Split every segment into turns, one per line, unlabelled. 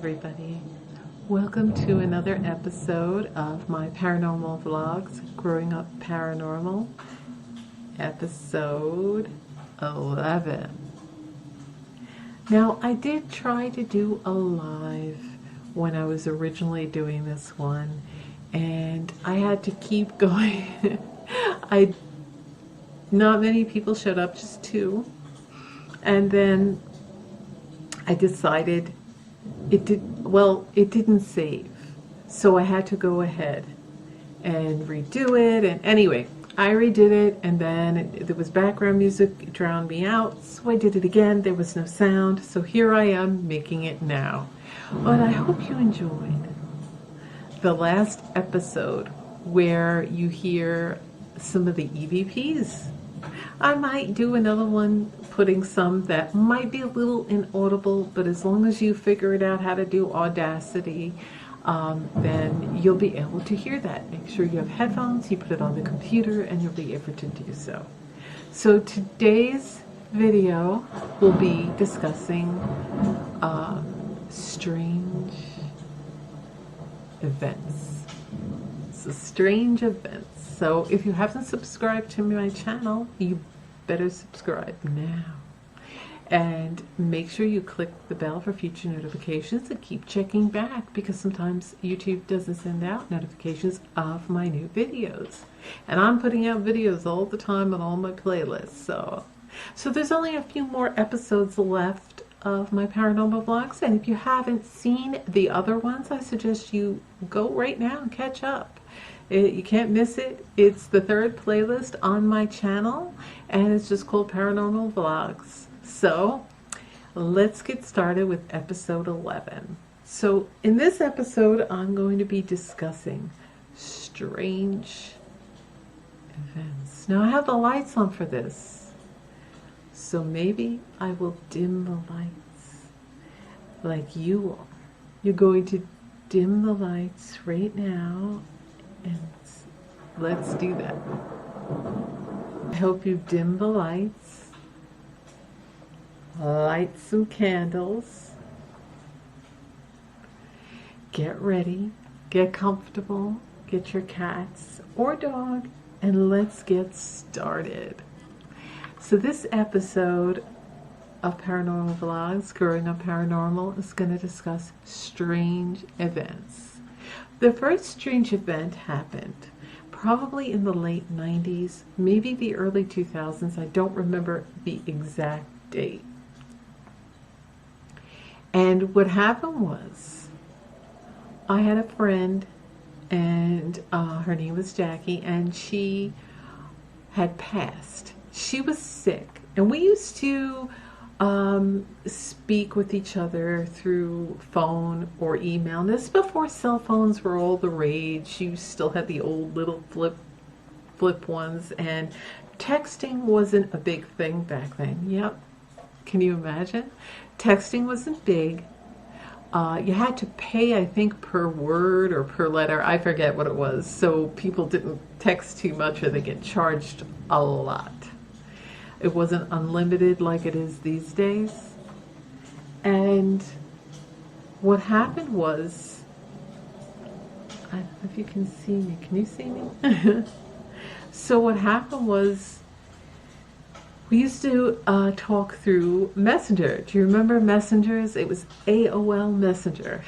everybody. Welcome to another episode of my paranormal vlogs, Growing Up Paranormal, episode 11. Now, I did try to do a live when I was originally doing this one, and I had to keep going. Not many people showed up, just 2. And then I decided it didn't save. So I had to go ahead and redo it. And anyway, I redid it, and then there was background music, it drowned me out. So I did it again. There was no sound. So here I am making it now. But I hope you enjoyed the last episode where you hear some of the EVPs. I might do another one putting some that might be a little inaudible, but as long as you figure it out how to do Audacity, then you'll be able to hear that. Make sure you have headphones, you put it on the computer, and you'll be able to do so. So today's video will be discussing strange events. So strange events. So if you haven't subscribed to my channel, you better subscribe now. And make sure you click the bell for future notifications and keep checking back, because sometimes YouTube doesn't send out notifications of my new videos. And I'm putting out videos all the time on all my playlists. So there's only a few more episodes left of my paranormal vlogs. And if you haven't seen the other ones, I suggest you go right now and catch up. You can't miss it. It's the 3rd playlist on my channel, and it's just called Paranormal Vlogs. So let's get started with episode 11. So in this episode, I'm going to be discussing strange events. Now I have the lights on for this, so maybe I will dim the lights like you are. You're going to dim the lights right now. And let's do that. I hope you dim the lights, light some candles, get ready, get comfortable, get your cats or dog, and let's get started. So this episode of Paranormal Vlogs, Growing Up Paranormal, is going to discuss strange events. The first strange event happened probably in the late 90s, maybe the early 2000s. I don't remember the exact date. And what happened was, I had a friend, and her name was Jackie, and she had passed. She was sick, and we used to speak with each other through phone or email. And this is before cell phones were all the rage. You still had the old little flip ones, and texting wasn't a big thing back then. Yep. Can you imagine? Texting wasn't big. You had to pay, I think, per word or per letter. I forget what it was. So people didn't text too much, or they get charged a lot. It wasn't unlimited like it is these days. And what happened was, I don't know if you can see me. Can you see me? So what happened was, we used to talk through Messenger. Do you remember Messengers? It was AOL Messenger.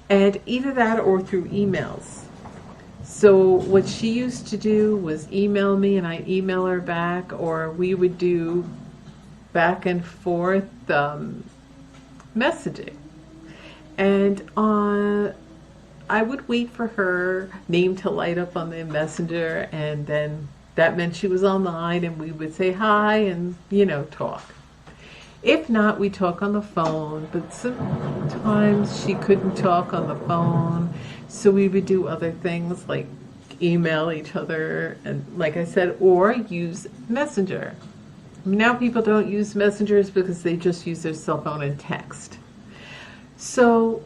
And either that or through emails. So what she used to do was email me, and I'd email her back, or we would do back and forth messaging. And I would wait for her name to light up on the messenger, and then that meant she was online, and we would say hi and, talk. If not, we talk on the phone, but sometimes she couldn't talk on the phone, so we would do other things like email each other, and like I said, or use Messenger. Now people don't use messengers because they just use their cell phone and text. So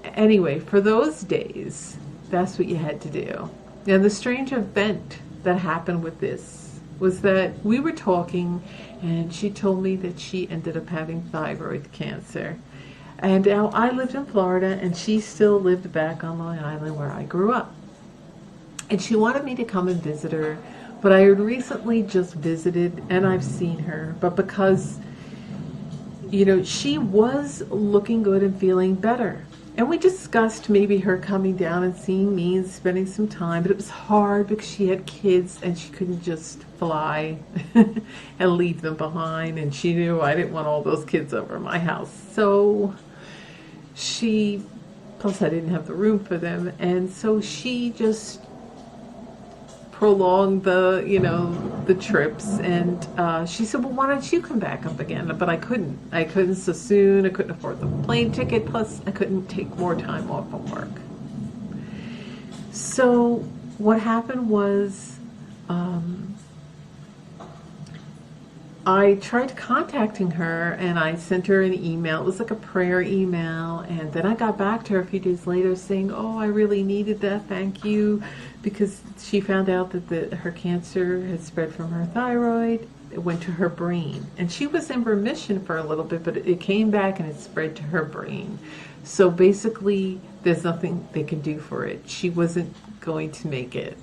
anyway, for those days, that's what you had to do. Now the strange event that happened with this was that we were talking, and she told me that she ended up having thyroid cancer. And now I lived in Florida, and she still lived back on Long Island where I grew up. And she wanted me to come and visit her, but I had recently just visited, and I've seen her. But because, you know, she was looking good and feeling better. And we discussed maybe her coming down and seeing me and spending some time, but it was hard because she had kids and she couldn't just fly and leave them behind. And she knew I didn't want all those kids over my house. So plus I didn't have the room for them. And so she just prolonged the trips, and she said, well, why don't you come back up again? But I couldn't so soon. I couldn't afford the plane ticket, plus I couldn't take more time off from work. So what happened was, I tried contacting her, and I sent her an email. It was like a prayer email, and then I got back to her a few days later saying, oh, I really needed that, thank you, because she found out that her cancer had spread from her thyroid. It went to her brain, and she was in remission for a little bit, but it came back and it spread to her brain. So basically there's nothing they can do for it. She wasn't going to make it.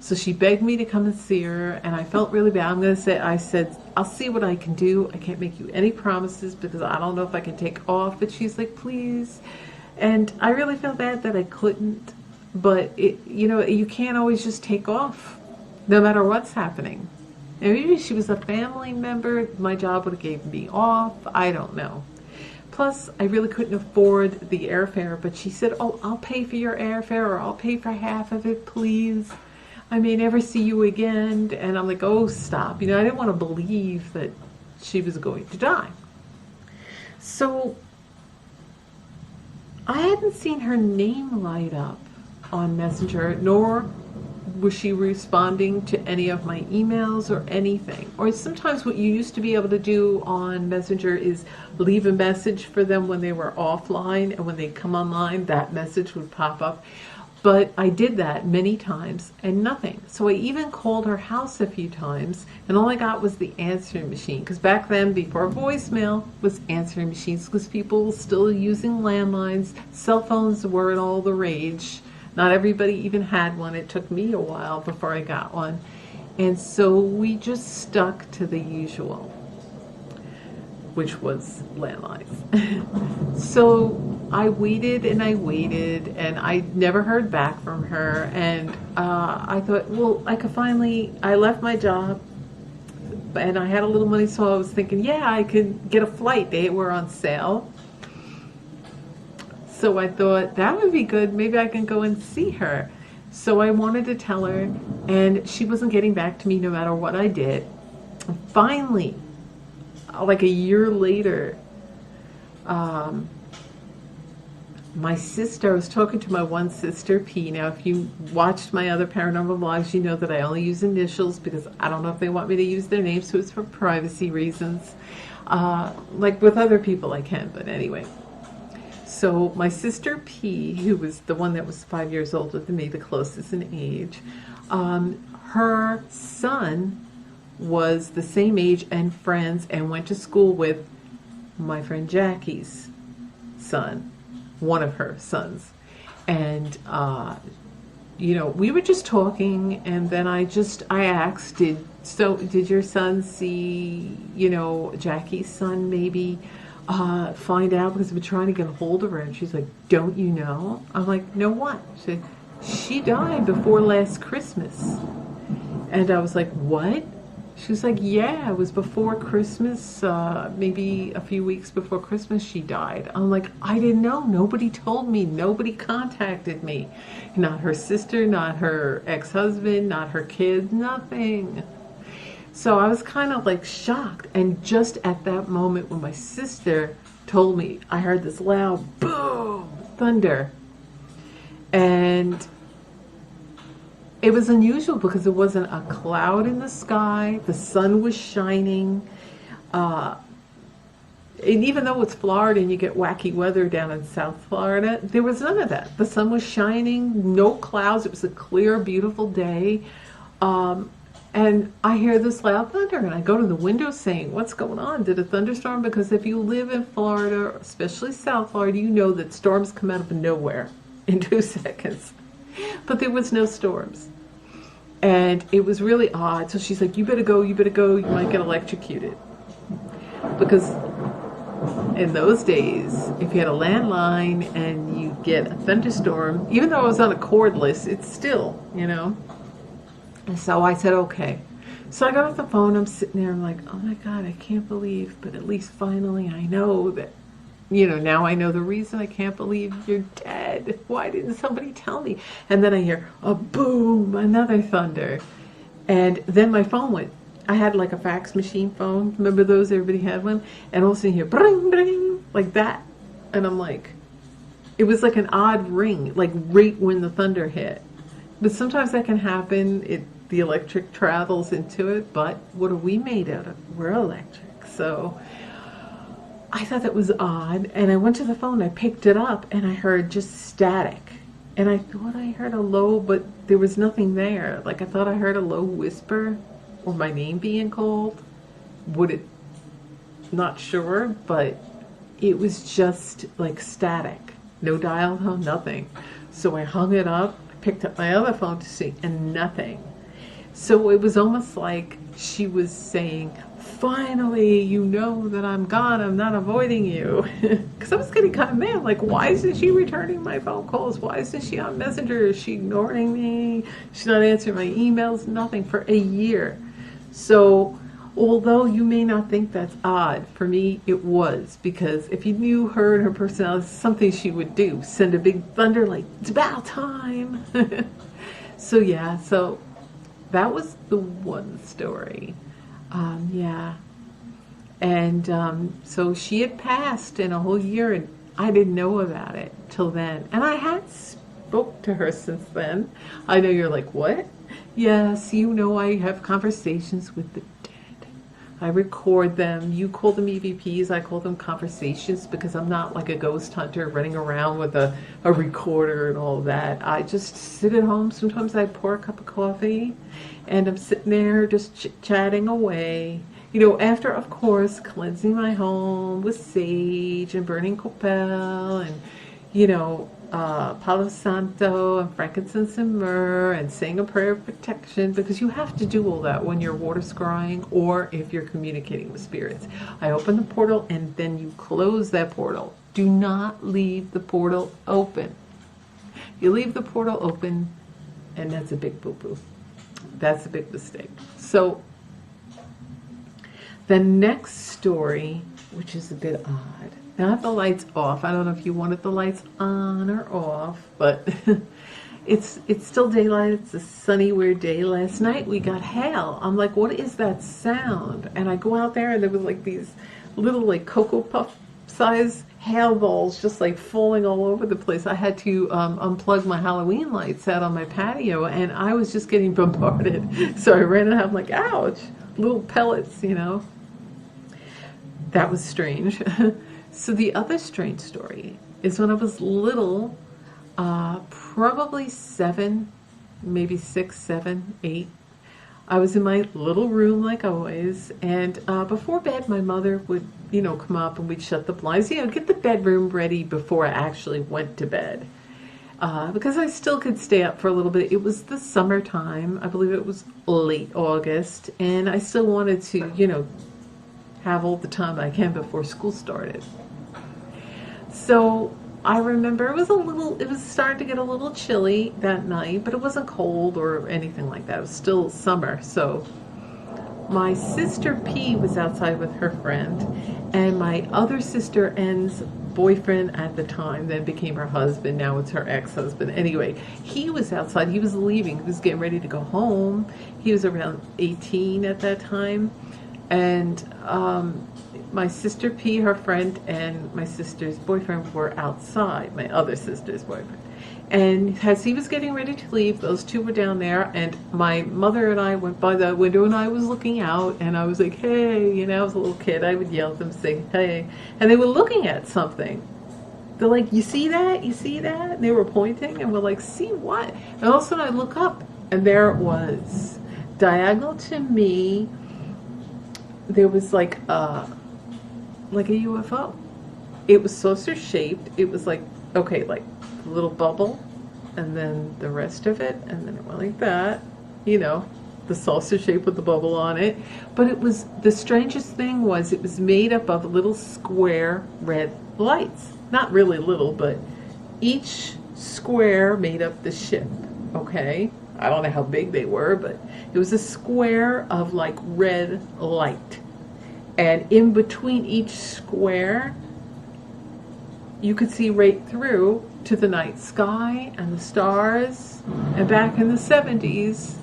So she begged me to come and see her, and I felt really bad. I said, I'll see what I can do. I can't make you any promises because I don't know if I can take off. But she's like, please. And I really felt bad that I couldn't. But, you can't always just take off, no matter what's happening. And maybe she was a family member. My job would have gave me off. I don't know. Plus, I really couldn't afford the airfare. But she said, oh, I'll pay for your airfare, or I'll pay for half of it, please. I may never see you again. And I'm like, oh, stop. I didn't want to believe that she was going to die. So I hadn't seen her name light up on Messenger, nor was she responding to any of my emails or anything. Or sometimes what you used to be able to do on Messenger is leave a message for them when they were offline, and when they come online, that message would pop up. But I did that many times and nothing. So I even called her house a few times, and all I got was the answering machine. Because back then, before voicemail, was answering machines, because people were still using landlines. Cell phones weren't all the rage. Not everybody even had one. It took me a while before I got one. And so we just stuck to the usual, which was landlines. So I waited and I waited, and I never heard back from her. And I thought, well, I left my job, and I had a little money, so I was thinking, yeah, I could get a flight. They were on sale. So I thought that would be good. Maybe I can go and see her. So I wanted to tell her, and she wasn't getting back to me no matter what I did. And finally, like a year later, my sister, I was talking to my one sister, P. Now, if you watched my other paranormal vlogs, you know that I only use initials because I don't know if they want me to use their names, so it's for privacy reasons. Like with other people I can, but anyway. So my sister P, who was the one that was 5 years older than me, the closest in age, her son was the same age and friends, and went to school with my friend Jackie's son, one of her sons. And we were just talking, and then I asked, did your son see, Jackie's son maybe find out, because I've been trying to get a hold of her? And she's like, don't you know? I'm like, no, what? She said, she died before last Christmas. And I was like, what? She was like, yeah, it was before Christmas, maybe a few weeks before Christmas she died. I'm like, I didn't know. Nobody told me. Nobody contacted me. Not her sister, not her ex-husband, not her kids, nothing. So I was kind of like shocked. And just at that moment when my sister told me, I heard this loud boom, thunder. And it was unusual because there wasn't a cloud in the sky. The sun was shining. And even though it's Florida and you get wacky weather down in South Florida, there was none of that. The sun was shining, no clouds. It was a clear, beautiful day. And I hear this loud thunder, and I go to the window saying, what's going on? Did a thunderstorm? Because if you live in Florida, especially South Florida, you know that storms come out of nowhere in 2 seconds. But there was no storms. And it was really odd. So she's like, you better go, you might get electrocuted. Because in those days, if you had a landline and you get a thunderstorm, even though I was on a cordless, it's still, you know. And so I said, okay. So I got off the phone, I'm sitting there, I'm like, oh my God, I can't believe, but at least finally I know that, you know, now I know the reason I can't believe you're dead. Why didn't somebody tell me? And then I hear a boom, another thunder. And then my phone went. I had like a fax machine phone. Remember those? Everybody had one. And all of a sudden you hear bring, bring, like that. And I'm like, it was like an odd ring, like right when the thunder hit. But sometimes that can happen. The electric travels into it, but what are we made out of? We're electric. So I thought that was odd, and I went to the phone, I picked it up, and I heard just static. And I thought I heard a low, but there was nothing there. Like I thought I heard a low whisper, or my name being called. Would it? Not sure, but it was just like static. No dial tone, nothing. So I hung it up, picked up my other phone to see, and nothing. So it was almost like she was saying, finally, you know that I'm gone, I'm not avoiding you. Because I was getting kind of mad, like, why isn't she returning my phone calls? Why isn't she on Messenger? Is she ignoring me? She's not answering my emails, nothing for a year. So although you may not think that's odd, for me it was, because if you knew her and her personality, something she would do, send a big thunder like, it's about time. So yeah, so that was the one story. Yeah. And so she had passed in a whole year, and I didn't know about it till then. And I had spoke to her since then. I know you're like, what? Yes, you know I have conversations with the dead. I record them. You call them EVPs. I call them conversations, because I'm not like a ghost hunter running around with a recorder and all that. I just sit at home. Sometimes I pour a cup of coffee and I'm sitting there just chit-chatting away. You know, after, of course, cleansing my home with sage and burning copal and, you know, Palo Santo and frankincense and myrrh, and saying a prayer of protection, because you have to do all that when you're water scrying or if you're communicating with spirits. I open the portal and then you close that portal. Do not leave the portal open. You leave the portal open, and that's a big boo-boo. That's a big mistake. So the next story, which is a bit odd. Now I have the lights off. I don't know if you wanted the lights on or off, but it's still daylight. It's a sunny, weird day. Last night we got hail. I'm like, what is that sound? And I go out there, and there was like these little like Cocoa Puff size hail balls just like falling all over the place. I had to unplug my Halloween lights out on my patio, and I was just getting bombarded. So I ran out. I'm like, ouch, little pellets, you know. That was strange. So the other strange story is when I was little, probably 7, maybe 6, 7, 8. I was in my little room like always, and before bed my mother would, you know, come up and we'd shut the blinds, you know, get the bedroom ready before I actually went to bed. Because I still could stay up for a little bit. It was the summertime. I believe it was late August, and I still wanted to, you know, have all the time I can before school started. So I remember it was starting to get a little chilly that night, but it wasn't cold or anything like that. It was still summer. So my sister P was outside with her friend, and my other sister N's boyfriend at the time, then became her husband, now it's her ex-husband. Anyway, he was outside, he was leaving, he was getting ready to go home. He was around 18 at that time. And my sister P, her friend, and my sister's boyfriend were outside, my other sister's boyfriend. And as he was getting ready to leave, those two were down there, and my mother and I went by the window, and I was looking out, and I was like, hey, you know, I was a little kid, I would yell at them, say, hey, and they were looking at something. They're like, you see that? You see that? And they were pointing, and we're like, see what? And all of a sudden I look up, and there it was. diagonal to me, there was like a UFO. It was saucer shaped. It was like, okay, like a little bubble, and then the rest of it, and then it went like that, you know, the saucer shape with the bubble on it. But it was, the strangest thing was, it was made up of little square red lights. Not really little, but each square made up the ship, okay? I don't know how big they were, but it was a square of like red light. And in between each square, you could see right through to the night sky and the stars. And back in the 70s,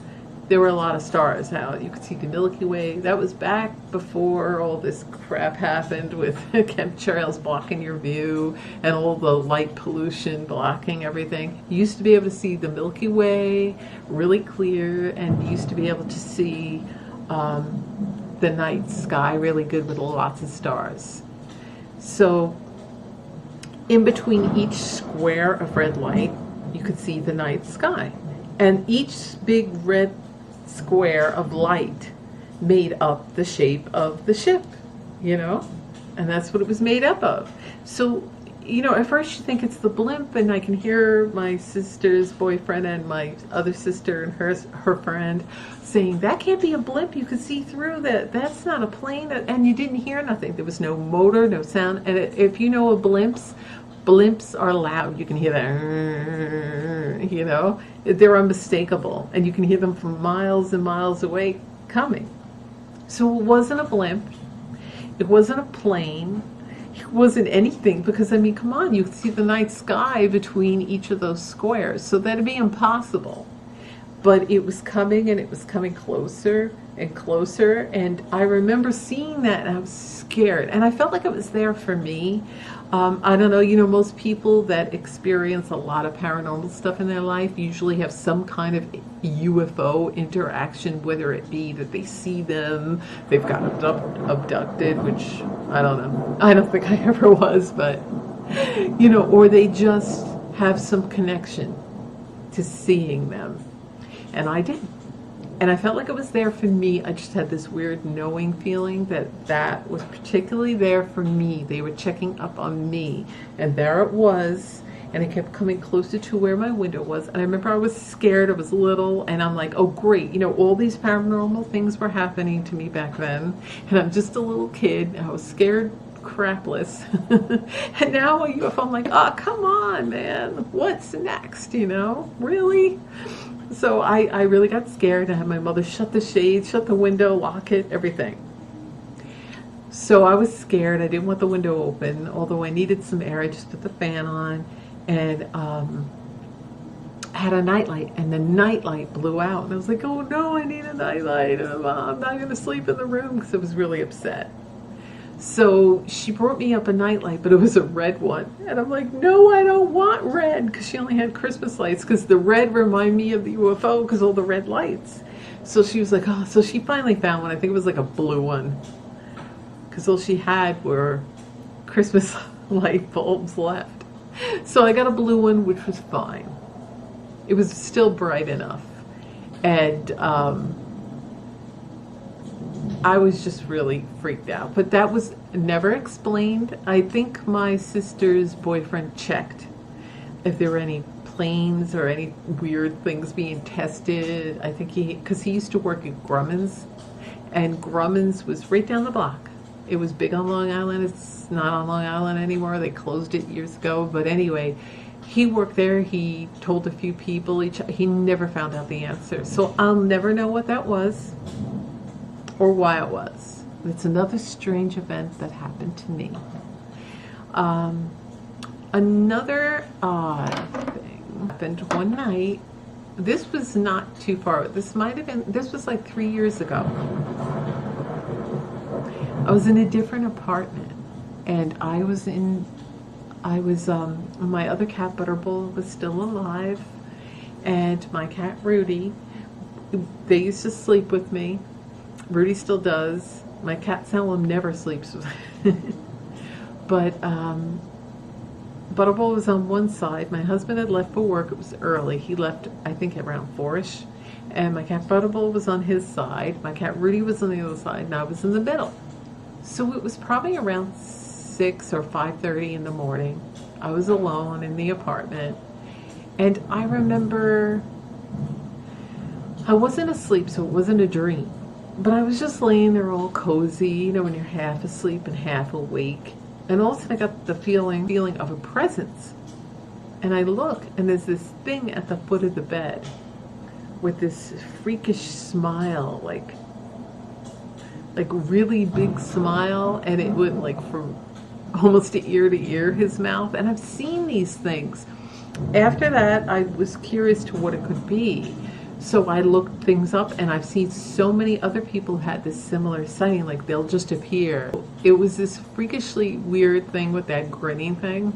there were a lot of stars out. You could see the Milky Way. That was back before all this crap happened with chemtrails blocking your view and all the light pollution blocking everything. You used to be able to see the Milky Way really clear, and you used to be able to see the night sky really good with lots of stars. So in between each square of red light, you could see the night sky. And each big red square of light made up the shape of the ship, you know? And that's what it was made up of. So, you know, at first you think it's the blimp, and I can hear my sister's boyfriend and my other sister and her friend saying, that can't be a blimp, you could see through that, that's not a plane, and you didn't hear nothing. There was no motor, no sound. And if you know of blimps are loud. You can hear that, you know, they're unmistakable, and you can hear them from miles and miles away coming. So it wasn't a blimp, it wasn't a plane, it wasn't anything, because I mean, come on, you could see the night sky between each of those squares, so that'd be impossible. But it was coming, and it was coming closer and closer, and I remember seeing that, and I was scared, and I felt like it was there for me. I don't know, you know, most people that experience a lot of paranormal stuff in their life usually have some kind of UFO interaction, whether it be that they see them, they've got abducted, which I don't know. I don't think I ever was, but, you know, or they just have some connection to seeing them. And I did. And I felt like it was there for me. I just had this weird knowing feeling that that was particularly there for me. They were checking up on me. And there it was. And it kept coming closer to where my window was. And I remember I was scared. I was little. And I'm like, oh, great. You know, all these paranormal things were happening to me back then. And I'm just a little kid. I was scared crapless. And now a UFO, I'm like, oh, come on, man. What's next, you know? Really? So I really got scared. I had my mother shut the shades, shut the window, lock it, everything. So I was scared. I didn't want the window open, although I needed some air. I just put the fan on, and had a nightlight, and the nightlight blew out. And I was like, oh no, I need a nightlight. I'm not going to sleep in the room, because I was really upset. So she brought me up a nightlight, but it was a red one. And I'm like, no, I don't want red, because she only had Christmas lights, because the red reminded me of the UFO, because all the red lights. So she was like, oh, so she finally found one. I think it was like a blue one, because all she had were Christmas light bulbs left. So I got a blue one, which was fine. It was still bright enough. And I was just really freaked out, but that was never explained. I think my sister's boyfriend checked if there were any planes or any weird things being tested. I think because he used to work at Grumman's, and Grumman's was right down the block. It was big on Long Island. It's not on Long Island anymore. They closed it years ago. But anyway, he worked there. He told a few people. He never found out the answer. So I'll never know what that was, or why it was. It's another strange event that happened to me. Another odd thing happened one night. This was not too far. This was like 3 years ago. I was in a different apartment, and my other cat, Butterball, was still alive, and my cat, Rudy, they used to sleep with me. Rudy still does. My cat Salem never sleeps with me. But Butterball was on one side. My husband had left for work. It was early. He left, I think, around 4-ish. And my cat Butterball was on his side, my cat Rudy was on the other side, and I was in the middle. So it was probably around 6 or 5:30 in the morning. I was alone in the apartment, and I remember I wasn't asleep, so it wasn't a dream. But I was just laying there all cozy, you know, when you're half asleep and half awake. And all of a sudden I got the feeling of a presence. And I look, and there's this thing at the foot of the bed with this freakish smile, like really big smile, and it went like from almost ear to ear, his mouth. And I've seen these things. After that, I was curious to what it could be. So I looked things up, and I've seen so many other people had this similar sighting, like they'll just appear. It was this freakishly weird thing with that grinning thing.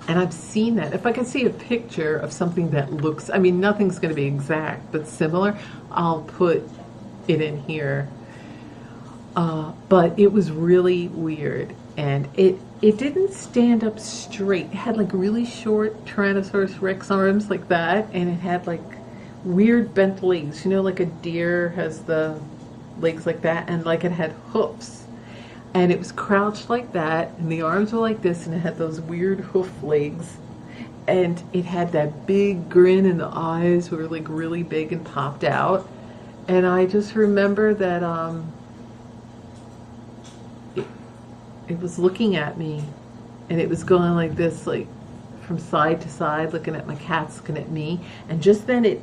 And I've seen that. If I can see a picture of something that looks, I mean, nothing's going to be exact, but similar, I'll put it in here. But it was really weird, and it didn't stand up straight. It had like really short Tyrannosaurus Rex arms like that, and it had like weird bent legs, you know, like a deer has the legs like that, and like it had hoofs, and it was crouched like that, and the arms were like this, and it had those weird hoof legs, and it had that big grin, and the eyes were like really big and popped out. And I just remember that it was looking at me, and it was going like this, like from side to side, looking at my cats, looking at me. And just then it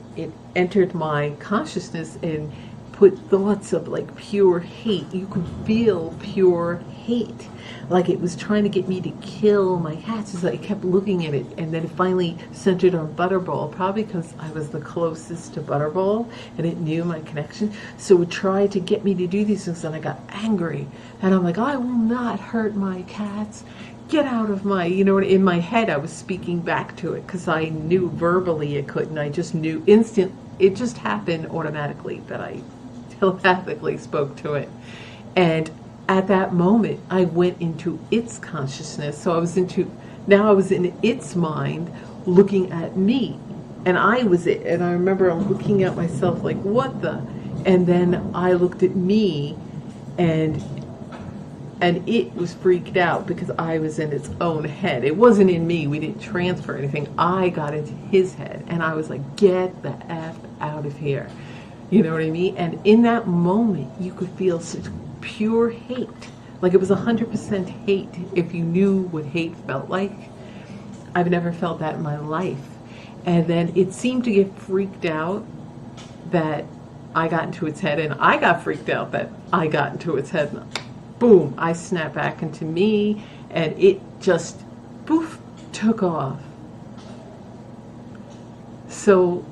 entered my consciousness and put thoughts of like pure hate. You could feel pure hate, like it was trying to get me to kill my cats. It's like I kept looking at it, and then it finally centered on Butterball, probably because I was the closest to Butterball and it knew my connection. So it tried to get me to do these things, and I got angry, and I'm like, I will not hurt my cats. Get out of my, you know, in my head I was speaking back to it because I knew verbally it couldn't. I just knew instant, it just happened automatically that I telepathically spoke to it. And at that moment I went into its consciousness. So now I was in its mind looking at me, and I was it. And I remember I'm looking at myself like, what the? And then I looked at me, and it was freaked out because I was in its own head. It wasn't in me. We didn't transfer anything. I got into his head, and I was like, get the F out of here. You know what I mean? And in that moment, you could feel such pure hate. Like it was 100% hate if you knew what hate felt like. I've never felt that in my life. And then it seemed to get freaked out that I got into its head, and I got freaked out that I got into its head. Boom, I snapped back into me, and it just, poof, took off. So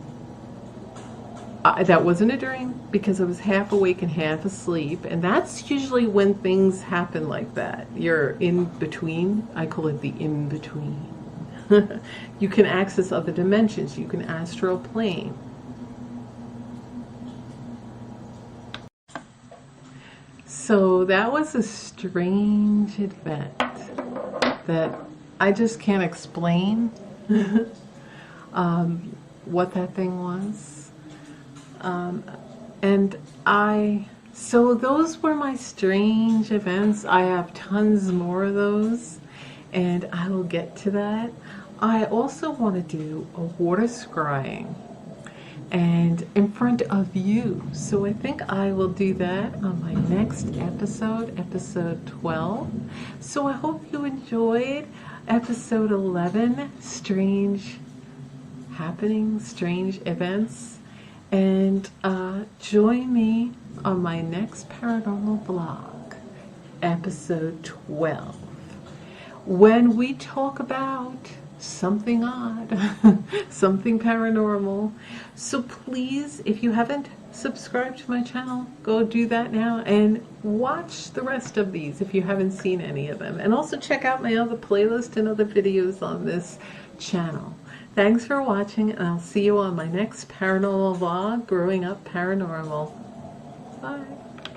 that wasn't a dream, because I was half awake and half asleep, and that's usually when things happen like that. You're in between. I call it the in-between. You can access other dimensions. You can astral plane. So that was a strange event that I just can't explain what that thing was. So those were my strange events. I have tons more of those, and I will get to that. I also want to do a water scrying, and in front of you. So I think I will do that on my next episode, episode 12. So I hope you enjoyed episode 11, strange happenings, strange events. And join me on my next paranormal vlog, episode 12, when we talk about something odd, something paranormal. So please, if you haven't subscribed to my channel, go do that now, and watch the rest of these if you haven't seen any of them. And also check out my other playlist and other videos on this channel. Thanks for watching, and I'll see you on my next paranormal vlog, Growing Up Paranormal. Bye.